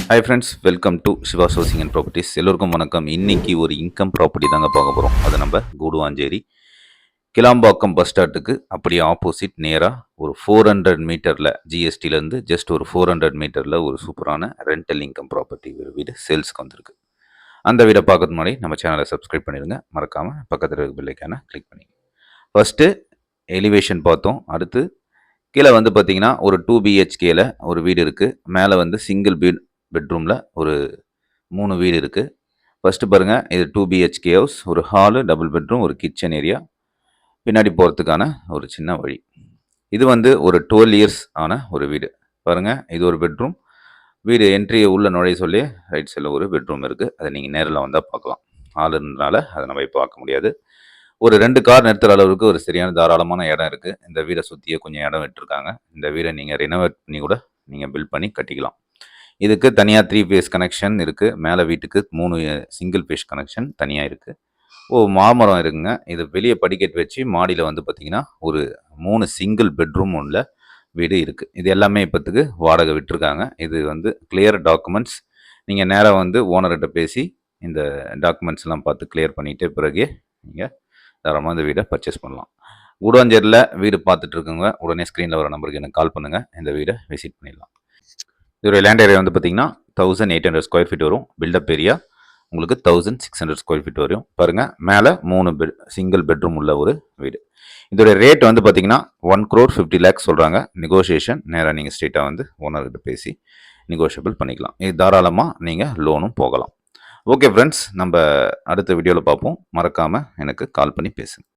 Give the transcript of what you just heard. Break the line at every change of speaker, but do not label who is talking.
Hi friends, welcome to Siva housing and properties. எல்லோருக்கும் வணக்கம். இன்னைக்கு ஒரு இன்கம் ப்ராப்பர்ட்டி தாங்க பார்க்க போகிறோம். அது நம்ம கூடுவாஞ்சேரி கிளாம்பாக்கம் பஸ் ஸ்டாண்டுக்கு அப்படியே ஆப்போசிட் நேராக ஒரு 400 மீட்டரில் ஜிஎஸ்டிலேருந்து ஜஸ்ட் ஒரு 400 மீட்டரில் ஒரு சூப்பரான ரெண்டல் இன்கம் ப்ராப்பர்ட்டி ஒரு வீடு சேல்ஸ்க்கு வந்திருக்கு. அந்த வீடை பார்க்கறதுக்கு முன்னாடி நம்ம சேனலை சப்ஸ்கிரைப் பண்ணிடுங்க. மறக்காமல் பக்கத்தில் இருக்க பெல்லைக்கான கிளிக் பண்ணிங்க. ஃபஸ்ட்டு எலிவேஷன் பார்த்தோம். அடுத்து கீழே வந்து பார்த்தீங்கன்னா ஒரு 2 பிஹெச்கேல ஒரு வீடு இருக்குது. மேலே வந்து சிங்கிள் பெட்ரூமில் ஒரு 3 வீடு இருக்குது. ஃபஸ்ட்டு பாருங்கள், இது 2 பிஹெச்கே ஹவுஸ். ஒரு ஹாலு, டபுள் பெட்ரூம், ஒரு கிச்சன் ஏரியா, பின்னாடி போகிறதுக்கான ஒரு சின்ன வழி. இது வந்து ஒரு 12 இயர்ஸ் ஆன ஒரு வீடு. பாருங்கள், இது ஒரு பெட்ரூம். வீடு என்ட்ரி உள்ள நுழைய சொல்லி ரைட் சைடில் ஒரு பெட்ரூம் இருக்குது. அதை நீங்கள் நேரில் வந்தால் பார்க்கலாம். ஆளுனால அதை நம்ம இப்போ பார்க்க முடியாது. ஒரு 2 கார் நிறுத்துற அளவுக்கு ஒரு சரியான தாராளமான இடம் இருக்குது. இந்த வீடை சுற்றியே கொஞ்சம் இடம் விட்டுருக்காங்க. இந்த வீடை நீங்கள் ரினோவேட் பண்ணி கூட நீங்கள் பில்ட் பண்ணி கட்டிக்கலாம். இதுக்கு தனியாக 3 ஃபேஸ் கனெக்ஷன் இருக்குது. மேலே வீட்டுக்கு 3 சிங்கிள் ஃபேஸ் கனெக்ஷன் தனியாக இருக்குது. மாமரம் இருக்குங்க. இது வெளியே படிக்கட்டு வச்சு மாடியில் வந்து பார்த்திங்கன்னா ஒரு 3 சிங்கிள் பெட்ரூம் உள்ள வீடு இருக்குது. இது எல்லாமே இப்போத்துக்கு வாடகை விட்டுருக்காங்க. இது வந்து கிளியர் டாக்குமெண்ட்ஸ். நீங்கள் நேராக வந்து ஓனர்கிட்ட பேசி இந்த டாக்குமெண்ட்ஸ்லாம் பார்த்து கிளியர் பண்ணிவிட்டு பிறகு நீங்கள் தாராளமாக இந்த வீடை பர்ச்சேஸ் பண்ணலாம். கூடுவாஞ்சேரியில் வீடு பார்த்துட்டு இருக்கவங்க உடனே ஸ்க்ரீனில் வர நம்பருக்கு எனக்கு கால் பண்ணுங்கள். இந்த வீடை விசிட் பண்ணிடலாம். இதோடைய லேண்ட் ஏரியா வந்து பார்த்தீங்கன்னா 1800 ஸ்கொயர் ஃபீட் வரும். பில்டப் ஏரியா உங்களுக்கு 1600 ஸ்கொயர் ஃபீட் வரும். பாருங்கள், மேலே 3 சிங்கிள் பெட்ரூம் உள்ள ஒரு வீடு. இதோடைய ரேட் வந்து பார்த்தீங்கன்னா 1,50,00,000 சொல்கிறாங்க. நெகோஷியேஷன் நேராக நீங்கள் ஸ்ட்ரெயிட்டாக வந்து ஓனர்கிட்ட பேசி நெகோஷியபிள் பண்ணிக்கலாம். இது தாராளமாக நீங்கள் லோனும் போகலாம். ஓகே ஃப்ரெண்ட்ஸ், நம்ம அடுத்த வீடியோவில் பார்ப்போம். மறக்காமல் எனக்கு கால் பண்ணி பேசுங்க.